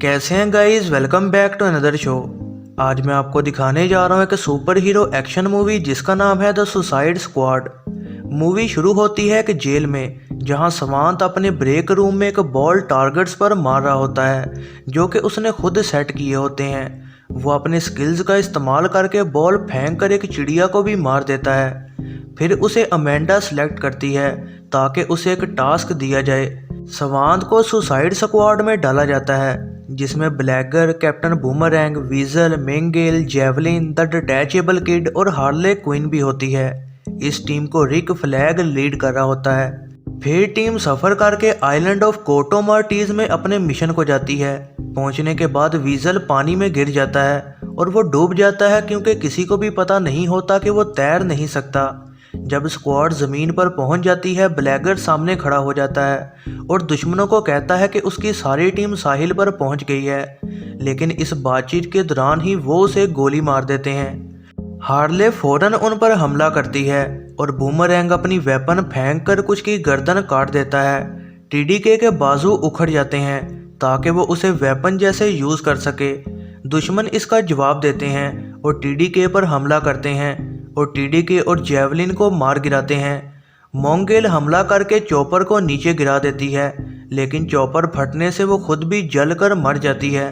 कैसे हैं guys, welcome back to another show. आज मैं आपको दिखाने जा रहा हूँ एक सुपर हीरो एक्शन मूवी जिसका नाम है द सुसाइड स्क्वाड। मूवी शुरू होती है एक जेल में, जहां समांत अपने ब्रेक रूम में एक बॉल टारगेट्स पर मार रहा होता है जो कि उसने खुद सेट किए होते हैं। वो अपने स्किल्स का इस्तेमाल करके बॉल फेंक कर एक चिड़िया को भी मार देता है। फिर उसे अमेंडा सेलेक्ट करती है ताकि उसे एक टास्क दिया जाए। सवांत को सुसाइड स्क्वाड में डाला जाता है जिसमें Blackguard, captain boomerang, Weasel, Mongal, Javelin, the detachable kid और हार्ले क्विन भी होती है। इस टीम को रिक फ्लैग लीड कर रहा होता है। फिर टीम सफ़र करके आइलैंड ऑफ कोटो मार्टीज में अपने मिशन को जाती है। पहुंचने के बाद वीजल पानी में गिर जाता है और वो डूब जाता है क्योंकि किसी को भी पता नहीं होता कि वो तैर नहीं सकता। जब स्क्वाड ज़मीन पर पहुंच जाती है, ब्लैगर सामने खड़ा हो जाता है और दुश्मनों को कहता है कि उसकी सारी टीम साहिल पर पहुंच गई है, लेकिन इस बातचीत के दौरान ही वो उसे गोली मार देते हैं। हार्ले फौरन उन पर हमला करती है और बूमरैंग अपनी वेपन फेंक कर कुछ की गर्दन काट देता है। टीडीके के बाजू उखड़ जाते हैं ताकि वो उसे वेपन जैसे यूज़ कर सके। दुश्मन इसका जवाब देते हैं और टीडीके पर हमला करते हैं और टीडीके और जेवलिन को मार गिराते हैं। मोंगेल हमला करके चॉपर को नीचे गिरा देती है, लेकिन चॉपर फटने से वो खुद भी जलकर मर जाती है।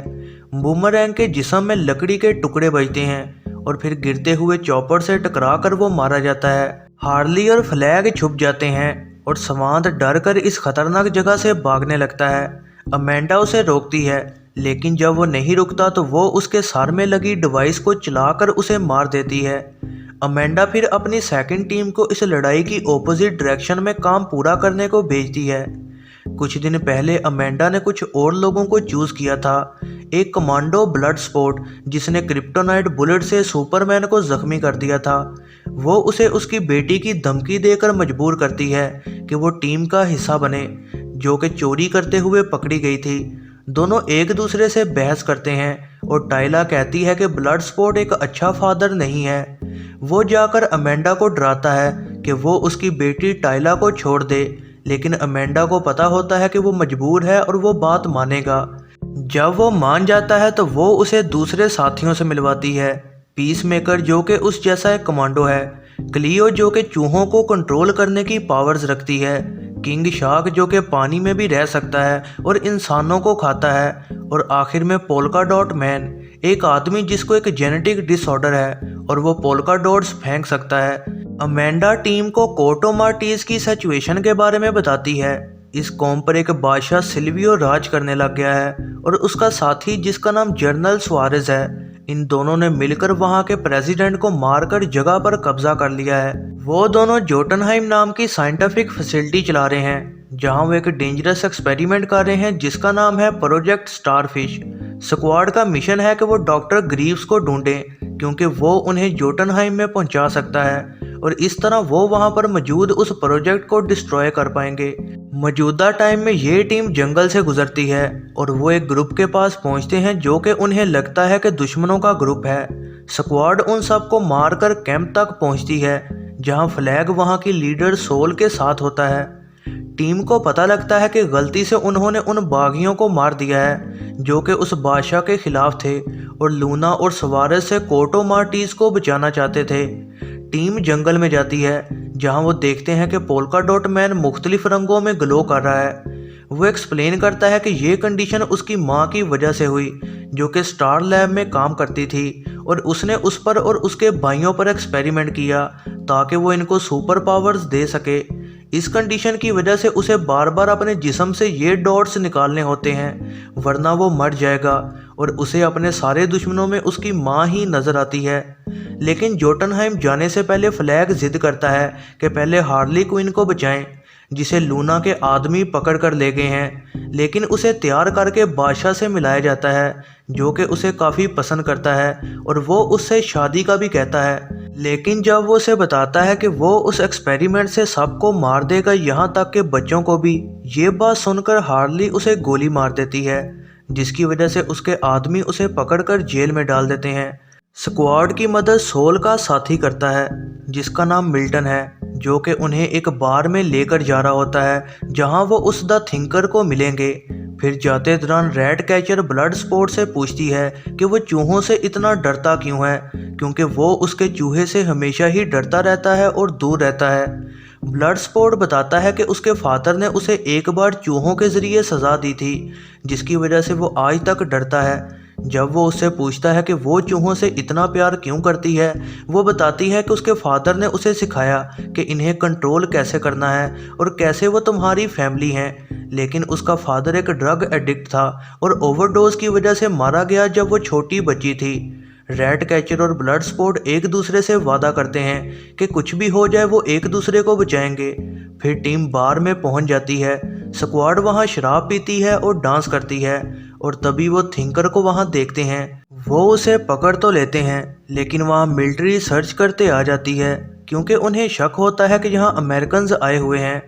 बूमरैंग के जिस्म में लकड़ी के टुकड़े बजते हैं और फिर गिरते हुए चॉपर से टकरा कर वो मारा जाता है। हार्ली और फ्लैग छुप जाते हैं और सवांत डर कर इस खतरनाक जगह से भागने लगता है। अमेंडा उसे रोकती है, लेकिन जब वो नहीं रुकता तो वो उसके सर में लगी डिवाइस को चलाकर उसे मार देती है। अमेंडा फिर अपनी सेकंड टीम को इस लड़ाई की ऑपोजिट डायरेक्शन में काम पूरा करने को भेजती है। कुछ दिन पहले अमेंडा ने कुछ और लोगों को चूज़ किया था, एक कमांडो ब्लड स्पोर्ट जिसने क्रिप्टोनाइट बुलेट से सुपरमैन को जख्मी कर दिया था। वो उसे उसकी बेटी की धमकी देकर मजबूर करती है कि वो टीम का हिस्सा बने, जो कि चोरी करते हुए पकड़ी गई थी। दोनों एक दूसरे से बहस करते हैं और टाइला कहती है कि ब्लड स्पोर्ट एक अच्छा फादर नहीं है। वो जाकर अमेंडा को डराता है कि वो उसकी बेटी टाइला को छोड़ दे, लेकिन अमेंडा को पता होता है कि वो मजबूर है और वो बात मानेगा। जब वो मान जाता है तो वो उसे दूसरे साथियों से मिलवाती है। पीस मेकर जो कि उस जैसा एक कमांडो है, क्लियो जो कि चूहों को कंट्रोल करने की पावर्स रखती है, किंग शार्क जो कि पानी में भी रह सकता है और इंसानों को खाता है, और आखिर में पोल्का डॉट मैन, एक आदमी जिसको एक जेनेटिक डिसऑर्डर है और वो पोल्का डॉट्स फेंक सकता है। अमेंडा टीम को कोटो मार्टीज की सिचुएशन के बारे में बताती है। इस कौम पर एक बादशाह सिल्वियो राज करने लग गया है और उसका साथी जिसका नाम जनरल सुआरेज है। इन दोनों ने मिलकर वहां के प्रेसिडेंट को मारकर जगह पर कब्जा कर लिया है। वो दोनों जोटनहाइम नाम की साइंटिफिक फैसिलिटी चला रहे हैं, जहां वो एक डेंजरस एक्सपेरिमेंट कर रहे हैं जिसका नाम है प्रोजेक्ट स्टारफिश। स्क्वाड का मिशन है कि वो डॉक्टर ग्रीव्स को ढूंढें क्योंकि वो उन्हें जोटनहाइम में पहुंचा सकता है और इस तरह वो वहां पर मौजूद उस प्रोजेक्ट को डिस्ट्रॉय कर पाएंगे। मौजूदा टाइम में ये टीम जंगल से गुजरती है और वो एक ग्रुप के पास पहुंचते हैं जो कि उन्हें लगता है कि दुश्मनों का ग्रुप है। स्क्वाड उन सबको मारकर कैंप तक पहुंचती है जहां फ्लैग वहां की लीडर सोल के साथ होता है। टीम को पता लगता है कि गलती से उन्होंने उन बागियों को मार दिया है जो कि उस बादशाह के खिलाफ थे और लूना और सवारेज से कोटो मार्टीज को बचाना चाहते थे। टीम जंगल में जाती है जहां वो देखते हैं कि पोल्का डॉट मैन मुख्तलिफ रंगों में ग्लो कर रहा है। वो एक्सप्लेन करता है कि ये कंडीशन उसकी माँ की वजह से हुई जो कि स्टार लैब में काम करती थी और उसने उस पर और उसके भाइयों पर एक्सपेरिमेंट किया ताकि वो इनको सुपर पावर्स दे सके। इस कंडीशन की वजह से उसे बार बार अपने जिस्म से ये डॉट्स निकालने होते हैं, वरना वो मर जाएगा और उसे अपने सारे दुश्मनों में उसकी माँ ही नज़र आती है। लेकिन जोटनहाइम जाने से पहले फ्लैग जिद करता है कि पहले हार्ली क्विन को बचाएं, जिसे लूना के आदमी पकड़ कर ले गए हैं, लेकिन उसे तैयार करके बादशाह से मिलाया जाता है जो कि उसे काफ़ी पसंद करता है और वो उससे शादी का भी कहता है। लेकिन जब वो उसे बताता है कि वो उस एक्सपेरिमेंट से सबको मार देगा, यहाँ तक के बच्चों को भी, ये बात सुनकर हार्ली उसे गोली मार देती है, जिसकी वजह से उसके आदमी उसे पकड़कर जेल में डाल देते हैं। स्क्वाड की मदद सोल का साथी करता है जिसका नाम मिल्टन है, जो कि उन्हें एक बार में लेकर जा रहा होता है जहां वो उस द थिंकर को मिलेंगे। फिर जाते दौरान रैट कैचर ब्लड स्पोर्ट से पूछती है कि वो चूहों से इतना डरता क्यों है, क्योंकि वो उसके चूहे से हमेशा ही डरता रहता है और दूर रहता है। ब्लड स्पोर्ट बताता है कि उसके फादर ने उसे एक बार चूहों के ज़रिए सज़ा दी थी, जिसकी वजह से वो आज तक डरता है। जब वो उससे पूछता है कि वो चूहों से इतना प्यार क्यों करती है, वो बताती है कि उसके फादर ने उसे सिखाया कि इन्हें कंट्रोल कैसे करना है और कैसे वो तुम्हारी फैमिली हैं। लेकिन उसका फादर एक ड्रग एडिक्ट था और ओवरडोज की वजह से मारा गया जब वो छोटी बच्ची थी। रैट कैचर और ब्लड स्पोर्ट एक दूसरे से वादा करते हैं कि कुछ भी हो जाए वो एक दूसरे को बचाएंगे। फिर टीम बार में पहुंच जाती है। स्क्वाड वहां शराब पीती है और डांस करती है और तभी वो थिंकर को वहां देखते हैं। वो उसे पकड़ तो लेते हैं, लेकिन वहां मिलिट्री सर्च करते आ जाती है क्योंकि उन्हें शक होता है कि यहाँ अमेरिकन्स आए हुए हैं।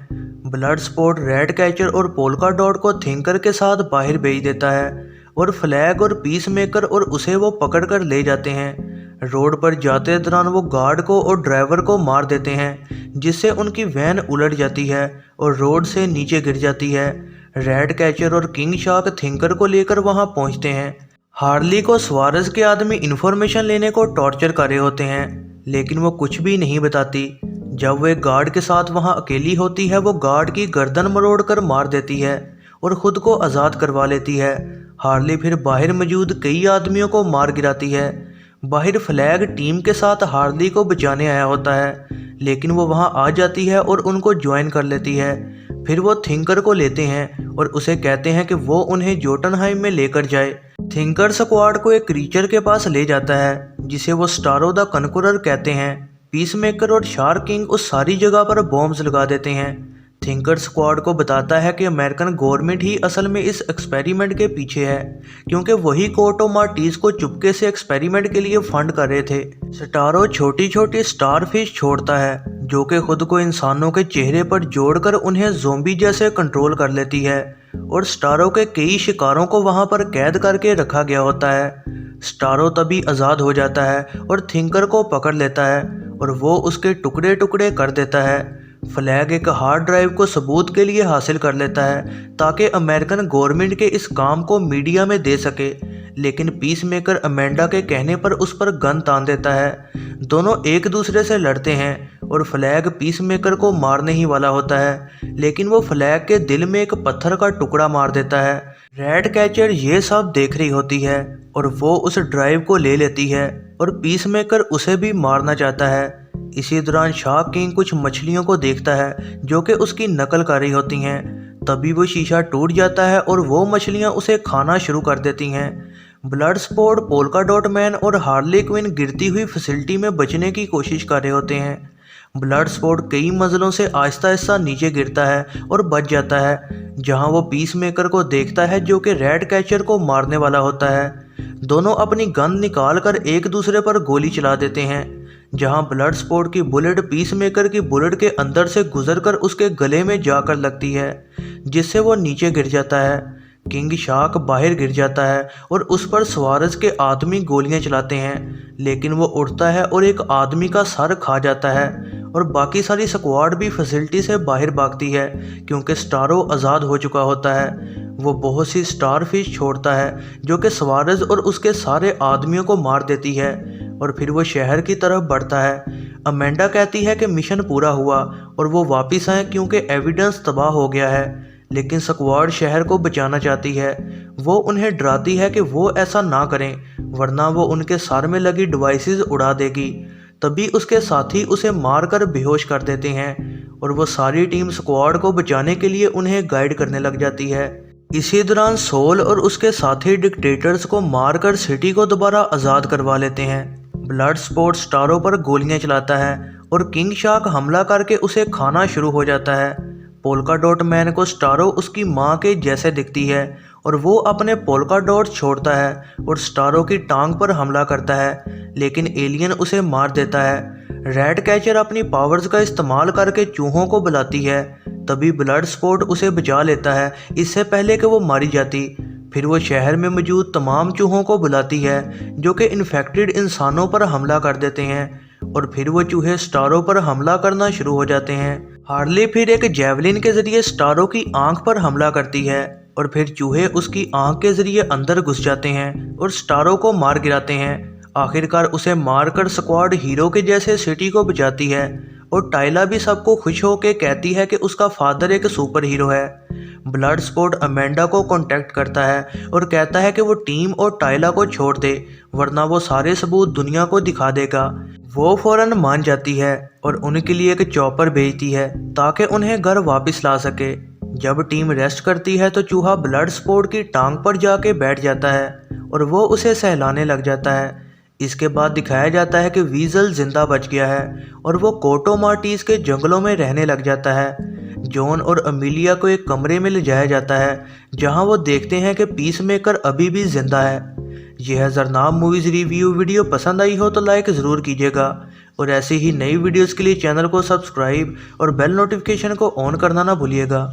ब्लड स्पोर्ट रैट कैचर और पोल्का डॉट को थिंकर के साथ बाहर भेज देता है और फ्लैग और पीस मेकर और उसे वो पकड़ कर ले जाते हैं। रोड पर जाते दौरान वो गार्ड को और ड्राइवर को मार देते हैं, जिससे उनकी वैन उलट जाती है और रोड से नीचे गिर जाती है। रैट कैचर और किंग शार्क थिंकर को लेकर वहां पहुंचते हैं। हार्ली को स्वारस के आदमी इन्फॉर्मेशन लेने को टॉर्चर कर रहे होते हैं, लेकिन वो कुछ भी नहीं बताती। जब वो एक गार्ड के साथ वहां अकेली होती है, वो गार्ड की गर्दन मरोड़ कर मार देती है और खुद को आज़ाद करवा लेती है। हार्ली फिर बाहर मौजूद कई आदमियों को मार गिराती है। बाहर फ्लैग टीम के साथ हार्ली को बचाने आया होता है, लेकिन वो वहां आ जाती है और उनको ज्वाइन कर लेती है। फिर वो थिंकर को लेते हैं और उसे कहते हैं कि वो उन्हें जोटनहाइम में लेकर जाए। थिंकर स्क्वाड को एक क्रीचर के पास ले जाता है जिसे वो स्टारो द कनकुरर कहते हैं। पीसमेकर और शार्क किंग उस सारी जगह पर बॉम्ब्स लगा देते हैं। थिंकर स्क्वाड को बताता है कि अमेरिकन गवर्नमेंट ही असल में इस एक्सपेरिमेंट के पीछे है, क्योंकि वही कोर्टो मार्टीज को चुपके से एक्सपेरिमेंट के लिए फंड कर रहे थे। स्टारो छोटी छोटी स्टारफिश छोड़ता है जो कि खुद को इंसानों के चेहरे पर जोड़कर उन्हें ज़ोंबी जैसे कंट्रोल कर लेती है, और स्टारो के कई शिकारों को वहां पर कैद करके रखा गया होता है। स्टारो तभी आज़ाद हो जाता है और थिंकर को पकड़ लेता है और वो उसके टुकड़े टुकड़े कर देता है। फ्लैग एक हार्ड ड्राइव को सबूत के लिए हासिल कर लेता है ताकि अमेरिकन गवर्नमेंट के इस काम को मीडिया में दे सके, लेकिन पीसमेकर अमेंडा के कहने पर उस पर गन तान देता है। दोनों एक दूसरे से लड़ते हैं और फ्लैग पीसमेकर को मारने ही वाला होता है, लेकिन वो फ्लैग के दिल में एक पत्थर का टुकड़ा मार देता है। रैट कैचर ये सब देख रही होती है और वो उस ड्राइव को ले लेती है और पीसमेकर उसे भी मारना चाहता है। इसी दौरान शार्क किंग कुछ मछलियों को देखता है जो कि उसकी नकल कर रही होती हैं। तभी वो शीशा टूट जाता है और वो मछलियां उसे खाना शुरू कर देती हैं। Blood sport, polka dot man और हार्ली क्विन गिरती हुई फैसिलिटी में बचने की कोशिश कर रहे होते हैं। ब्लड स्पोर्ट कई मंजिलों से आहिस्ता आहिस्ता नीचे गिरता है और बच जाता है, जहां वो पीसमेकर को देखता है जो कि रैट कैचर को मारने वाला होता है। दोनों अपनी गन निकाल कर एक दूसरे पर गोली चला देते हैं, जहां ब्लड स्पोर्ट की बुलेट पीसमेकर की बुलेट के अंदर से गुजरकर उसके गले में जाकर लगती है, जिससे वो नीचे गिर जाता है। किंग शार्क बाहर गिर जाता है और उस पर स्वारस के आदमी गोलियां चलाते हैं, लेकिन वो उड़ता है और एक आदमी का सर खा जाता है और बाकी सारी स्क्वाड भी फैसिलिटी से बाहर भागती है क्योंकि स्टारो आज़ाद हो चुका होता है। वो बहुत सी स्टारफिश छोड़ता है जो कि स्वारस और उसके सारे आदमियों को मार देती है और फिर वो शहर की तरफ बढ़ता है। अमेंडा कहती है कि मिशन पूरा हुआ और वो वापस आए क्योंकि एविडेंस तबाह हो गया है, लेकिन स्क्वाड शहर को बचाना चाहती है। वो उन्हें डराती है कि वो ऐसा ना करें वरना वो उनके सर में लगी डिवाइसेस उड़ा देगी। तभी उसके साथी उसे मारकर बेहोश कर देते हैं और वो सारी टीम स्क्वाड को बचाने के लिए उन्हें गाइड करने लग जाती है। इसी दौरान सोल और उसके साथी डिक्टेटर्स को मारकर सिटी को दोबारा आज़ाद करवा लेते हैं। ब्लड स्पोर्ट स्टारो पर गोलियां चलाता है और किंग शार्क हमला करके उसे खाना शुरू हो जाता है। पोल्का डॉट मैन को स्टारो उसकी मां के जैसे दिखती है और वो अपने पोल्का डॉट छोड़ता है और स्टारो की टांग पर हमला करता है, लेकिन एलियन उसे मार देता है। रैट कैचर अपनी पावर्स का इस्तेमाल करके चूहों को बुलाती है, तभी ब्लड स्पोर्ट उसे बचा लेता है इससे पहले कि वो मारी जाती। फिर वो शहर में मौजूद तमाम चूहों को बुलाती है जो कि इन्फेक्टेड इंसानों पर हमला कर देते हैं और फिर वो चूहे स्टारो पर हमला करना शुरू हो जाते हैं। हार्ली फिर एक जेवलिन के जरिए स्टारो की आंख पर हमला करती है, और फिर चूहे उसकी आंख के जरिए अंदर घुस जाते हैं और स्टारो को मार गिराते हैं। आखिरकार उसे मारकर स्क्वाड हीरो के जैसे सिटी को बचाती है और टाइला भी सबको खुश होकर कहती है कि उसका फादर एक सुपर हीरो है। ब्लड स्पोर्ट अमेंडा को कांटेक्ट करता है और कहता है कि वो टीम और टाइला को छोड़ दे, वरना वो सारे सबूत दुनिया को दिखा देगा। वो फौरन मान जाती है और उनके लिए एक चॉपर भेजती है ताकि उन्हें घर वापस ला सके। जब टीम रेस्ट करती है तो चूहा ब्लड स्पोर्ट की टांग पर जाके बैठ जाता है और वो उसे सहलाने लग जाता है। इसके बाद दिखाया जाता है कि वीजल जिंदा बच गया है और वो कोटो मार्टीज के जंगलों में रहने लग जाता है। जॉन और अमीलिया को एक कमरे में ले जाया जाता है जहां वो देखते हैं कि पीसमेकर अभी भी जिंदा है। यह जरनाब मूवीज़ रिव्यू वीडियो पसंद आई हो तो लाइक ज़रूर कीजिएगा और ऐसी ही नई वीडियोस के लिए चैनल को सब्सक्राइब और बेल नोटिफिकेशन को ऑन करना ना भूलिएगा।